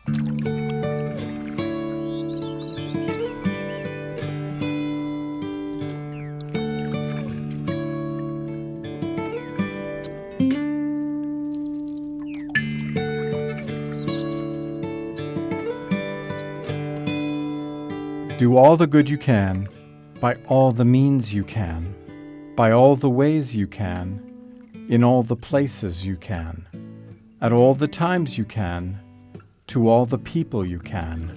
Do all the good you can, by all the means you can, by all the ways you can, in all the places you can, at all the times you can, to all the people you can,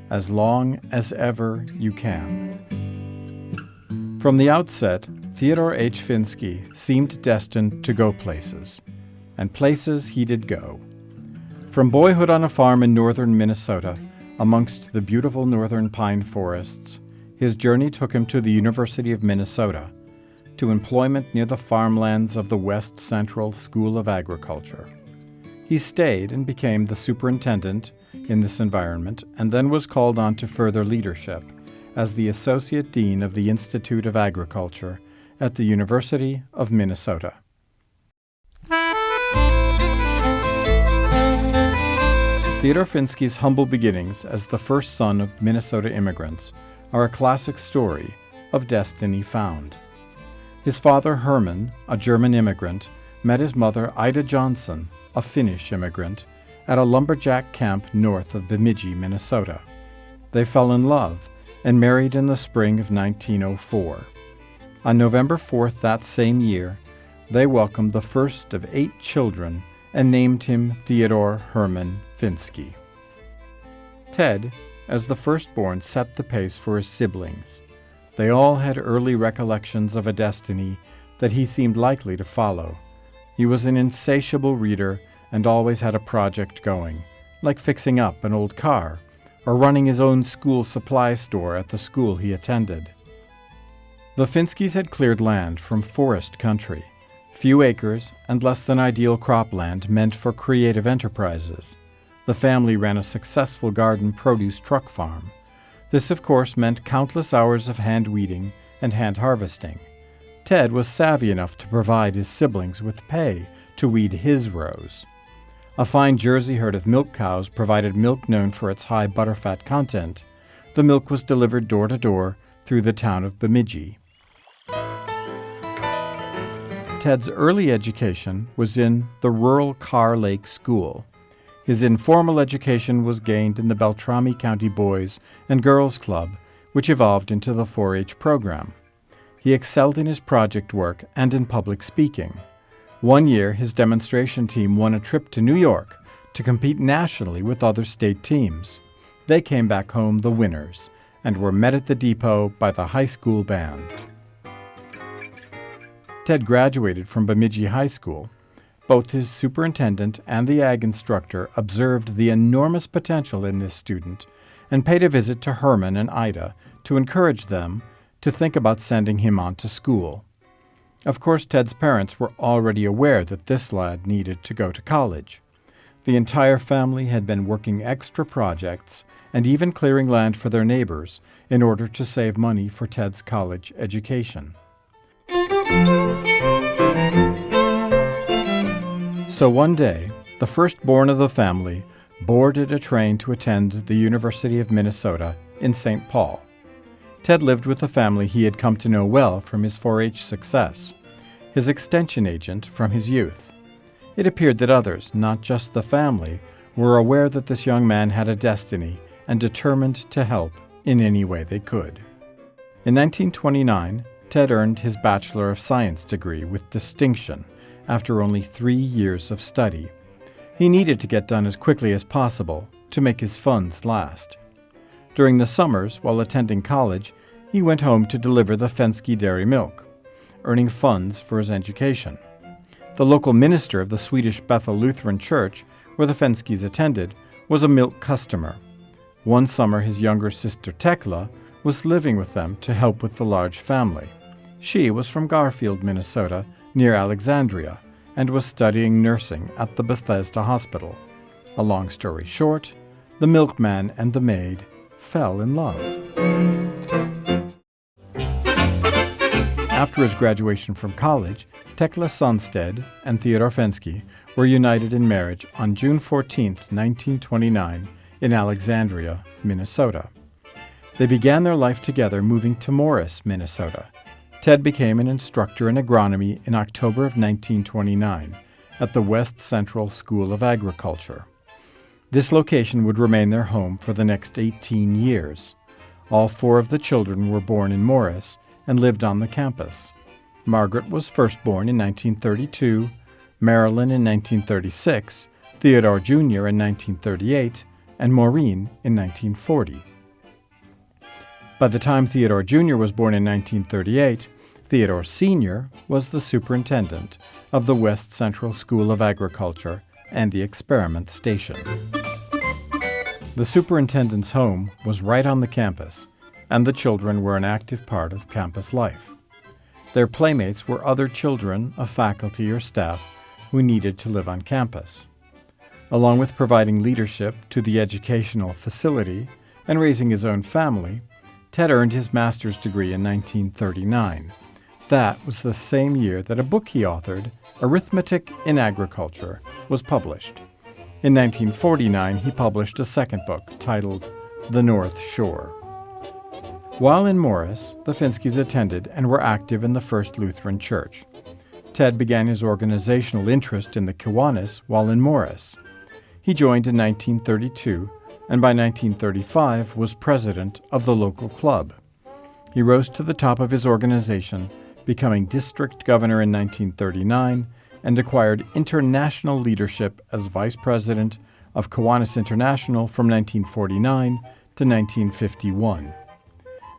as long as ever you can. From the outset, Theodore H. Fenske seemed destined to go places, and places he did go. From boyhood on a farm in northern Minnesota, amongst the beautiful northern pine forests, his journey took him to the University of Minnesota, to employment near the farmlands of the West Central School of Agriculture. He stayed and became the superintendent in this environment, and then was called on to further leadership as the Associate Dean of the Institute of Agriculture at the University of Minnesota. Theodore Fenske's humble beginnings as the first son of Minnesota immigrants are a classic story of destiny found. His father, Herman, a German immigrant, met his mother, Ida Johnson, a Finnish immigrant, at a lumberjack camp north of Bemidji, Minnesota. They fell in love and married in the spring of 1904. On November 4th that same year, they welcomed the first of 8 children and named him Theodore Herman Fenske. Ted, as the firstborn, set the pace for his siblings. They all had early recollections of a destiny that he seemed likely to follow. He was an insatiable reader and always had a project going, like fixing up an old car or running his own school supply store at the school he attended. The Fenskes had cleared land from forest country. Few acres and less than ideal cropland meant for creative enterprises. The family ran a successful garden produce truck farm. This, of course, meant countless hours of hand weeding and hand harvesting. Ted was savvy enough to provide his siblings with pay to weed his rows. A fine Jersey herd of milk cows provided milk known for its high butterfat content. The milk was delivered door to door through the town of Bemidji. Ted's early education was in the rural Carr Lake School. His informal education was gained in the Beltrami County Boys and Girls Club, which evolved into the 4-H program. He excelled in his project work and in public speaking. One year, his demonstration team won a trip to New York to compete nationally with other state teams. They came back home the winners and were met at the depot by the high school band. Ted graduated from Bemidji High School. Both his superintendent and the ag instructor observed the enormous potential in this student and paid a visit to Herman and Ida to encourage them to think about sending him on to school. Of course, Ted's parents were already aware that this lad needed to go to college. The entire family had been working extra projects and even clearing land for their neighbors in order to save money for Ted's college education. So one day, the firstborn of the family boarded a train to attend the University of Minnesota in St. Paul. Ted lived with a family he had come to know well from his 4-H success, his extension agent from his youth. It appeared that others, not just the family, were aware that this young man had a destiny and determined to help in any way they could. In 1929, Ted earned his Bachelor of Science degree with distinction after only 3 years of study. He needed to get done as quickly as possible to make his funds last. During the summers, while attending college, he went home to deliver the Fenske dairy milk, earning funds for his education. The local minister of the Swedish Bethel Lutheran Church, where the Fenskes attended, was a milk customer. One summer, his younger sister Tekla was living with them to help with the large family. She was from Garfield, Minnesota, near Alexandria, and was studying nursing at the Bethesda Hospital. A long story short, the milkman and the maid fell in love. After his graduation from college, Tekla and Theodore Fenske were united in marriage on June 14, 1929, in Alexandria, Minnesota. They began their life together moving to Morris, Minnesota. Ted became an instructor in agronomy in October of 1929 at the West Central School of Agriculture. This location would remain their home for the next 18 years. All 4 of the children were born in Morris and lived on the campus. Margaret was first born in 1932, Marilyn in 1936, Theodore Jr. in 1938, and Maureen in 1940. By the time Theodore Jr. was born in 1938, Theodore Sr. was the superintendent of the West Central School of Agriculture and the experiment station. The superintendent's home was right on the campus, and the children were an active part of campus life. Their playmates were other children of faculty or staff who needed to live on campus. Along with providing leadership to the educational facility and raising his own family, Ted earned his master's degree in 1939. That was the same year that a book he authored, Arithmetic in Agriculture, was published. In 1949, he published a second book titled The North Shore. While in Morris, the Fenskes attended and were active in the First Lutheran Church. Ted began his organizational interest in the Kiwanis while in Morris. He joined in 1932, and by 1935 was president of the local club. He rose to the top of his organization, becoming district governor in 1939, and acquired international leadership as vice president of Kiwanis International from 1949 to 1951.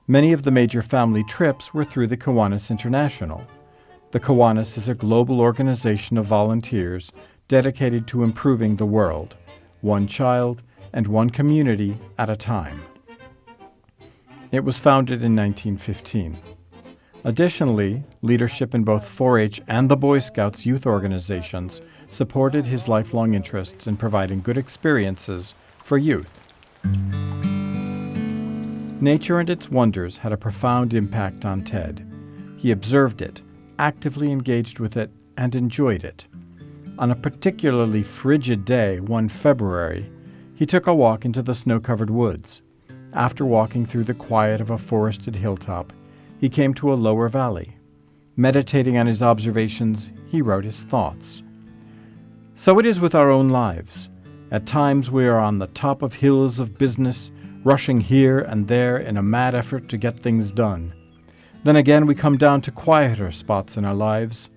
Many of the major family trips were through the Kiwanis International. The Kiwanis is a global organization of volunteers dedicated to improving the world, one child and one community at a time. It was founded in 1915. Additionally, leadership in both 4-H and the Boy Scouts youth organizations supported his lifelong interests in providing good experiences for youth. Nature and its wonders had a profound impact on Ted. He observed it, actively engaged with it, and enjoyed it. On a particularly frigid day, one February, he took a walk into the snow-covered woods. After walking through the quiet of a forested hilltop, he came to a lower valley. Meditating on his observations, he wrote his thoughts. So it is with our own lives. At times we are on the top of hills of business, rushing here and there in a mad effort to get things done. Then again we come down to quieter spots in our lives.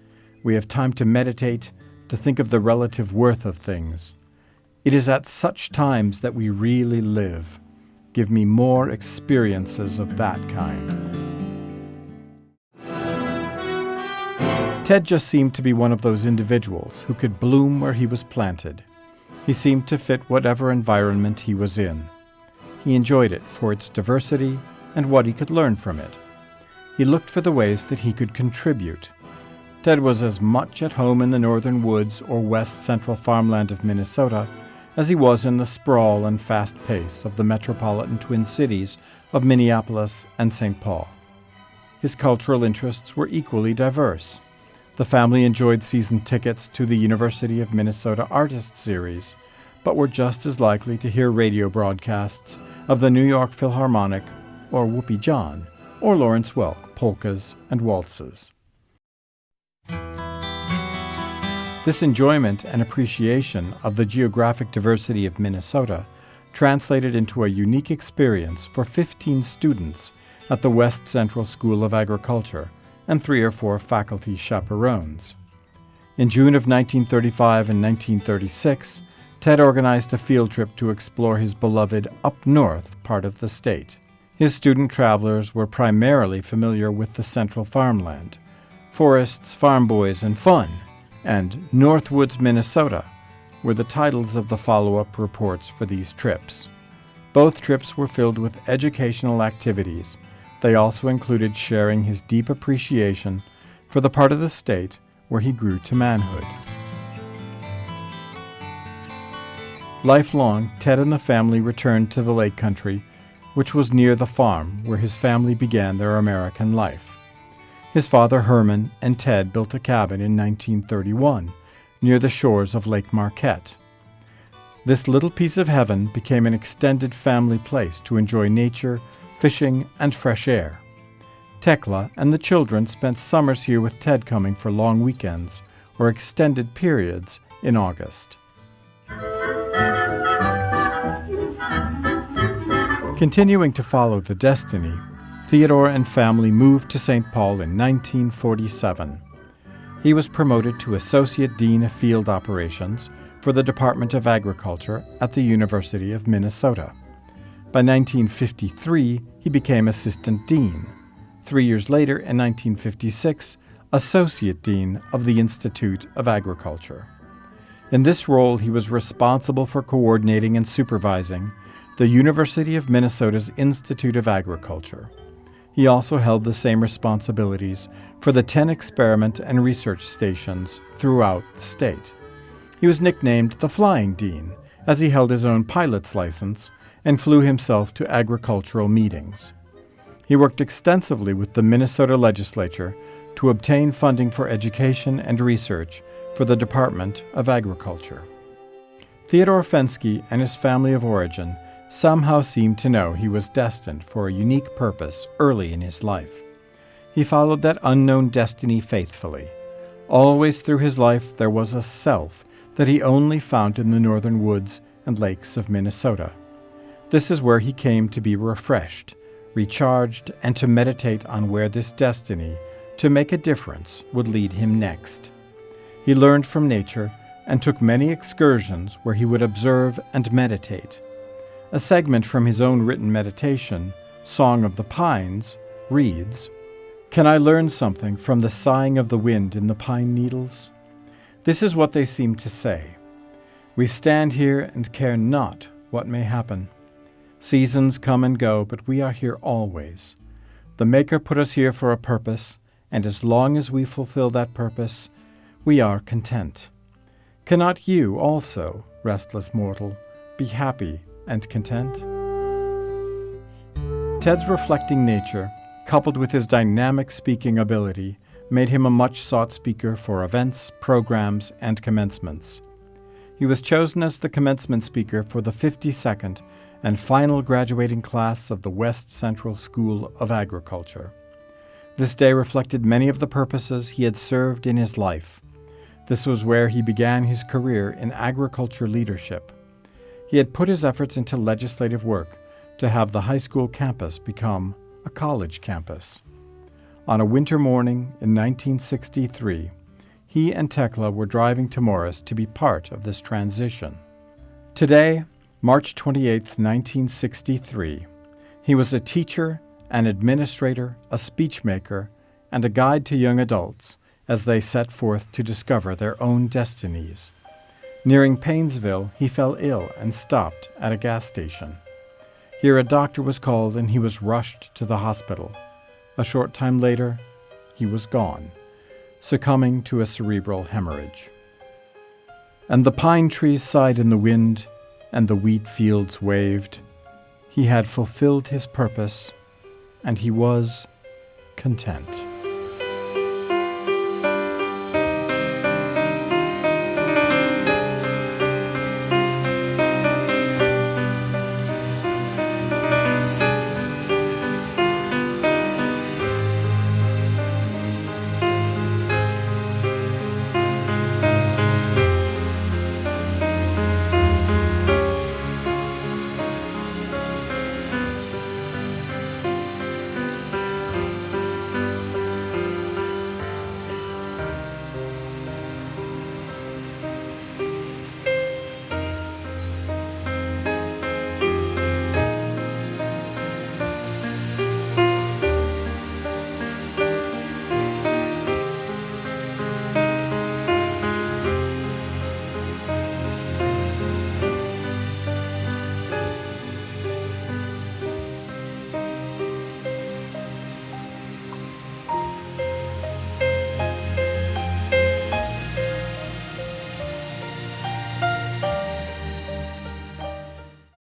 We have time to meditate, to think of the relative worth of things. It is at such times that we really live. Give me more experiences of that kind. Ted just seemed to be one of those individuals who could bloom where he was planted. He seemed to fit whatever environment he was in. He enjoyed it for its diversity and what he could learn from it. He looked for the ways that he could contribute. Ted was as much at home in the northern woods or west central farmland of Minnesota as he was in the sprawl and fast pace of the metropolitan Twin Cities of Minneapolis and St. Paul. His cultural interests were equally diverse. The family enjoyed season tickets to the University of Minnesota Artist Series, but were just as likely to hear radio broadcasts of the New York Philharmonic, or Whoopie John, or Lawrence Welk polkas and waltzes. This enjoyment and appreciation of the geographic diversity of Minnesota translated into a unique experience for 15 students at the West Central School of Agriculture and 3 or 4 faculty chaperones. In June of 1935 and 1936, Ted organized a field trip to explore his beloved up north part of the state. His student travelers were primarily familiar with the central farmland, forests, farm boys, and fun, and Northwoods, Minnesota were the titles of the follow-up reports for these trips. Both trips were filled with educational activities. They also included sharing his deep appreciation for the part of the state where he grew to manhood. Lifelong, Ted and the family returned to the Lake Country, which was near the farm where his family began their American life. His father Herman and Ted built a cabin in 1931 near the shores of Lake Marquette. This little piece of heaven became an extended family place to enjoy nature, fishing, and fresh air. Tekla and the children spent summers here with Ted coming for long weekends or extended periods in August. Continuing to follow the destiny, Theodore and family moved to St. Paul in 1947. He was promoted to Associate Dean of Field Operations for the Department of Agriculture at the University of Minnesota. By 1953, he became Assistant Dean. 3 years later, in 1956, Associate Dean of the Institute of Agriculture. In this role, he was responsible for coordinating and supervising the University of Minnesota's Institute of Agriculture. He also held the same responsibilities for the 10 experiment and research stations throughout the state. He was nicknamed the Flying Dean, as he held his own pilot's license and flew himself to agricultural meetings. He worked extensively with the Minnesota legislature to obtain funding for education and research for the Department of Agriculture. Theodore Fenske and his family of origin somehow seemed to know he was destined for a unique purpose early in his life. He followed that unknown destiny faithfully. Always through his life there was a self that he only found in the northern woods and lakes of Minnesota. This is where he came to be refreshed, recharged, and to meditate on where this destiny to make a difference would lead him next. He learned from nature and took many excursions where he would observe and meditate. A segment from his own written meditation, Song of the Pines, reads, "Can I learn something from the sighing of the wind in the pine needles? This is what they seem to say. We stand here and care not what may happen. Seasons come and go, but we are here always. The Maker put us here for a purpose, and as long as we fulfill that purpose, we are content. Cannot you also, restless mortal, be happy and content?" Ted's reflecting nature, coupled with his dynamic speaking ability, made him a much-sought speaker for events, programs, and commencements. He was chosen as the commencement speaker for the 52nd and final graduating class of the West Central School of Agriculture. This day reflected many of the purposes he had served in his life. This was where he began his career in agriculture leadership. He had put his efforts into legislative work to have the high school campus become a college campus. On a winter morning in 1963, he and Tekla were driving to Morris to be part of this transition. Today, March 28, 1963, he was a teacher, an administrator, a speechmaker, and a guide to young adults as they set forth to discover their own destinies. Nearing Painesville, he fell ill and stopped at a gas station. Here a doctor was called and he was rushed to the hospital. A short time later, he was gone, succumbing to a cerebral hemorrhage. And the pine trees sighed in the wind, and the wheat fields waved. He had fulfilled his purpose, and he was content.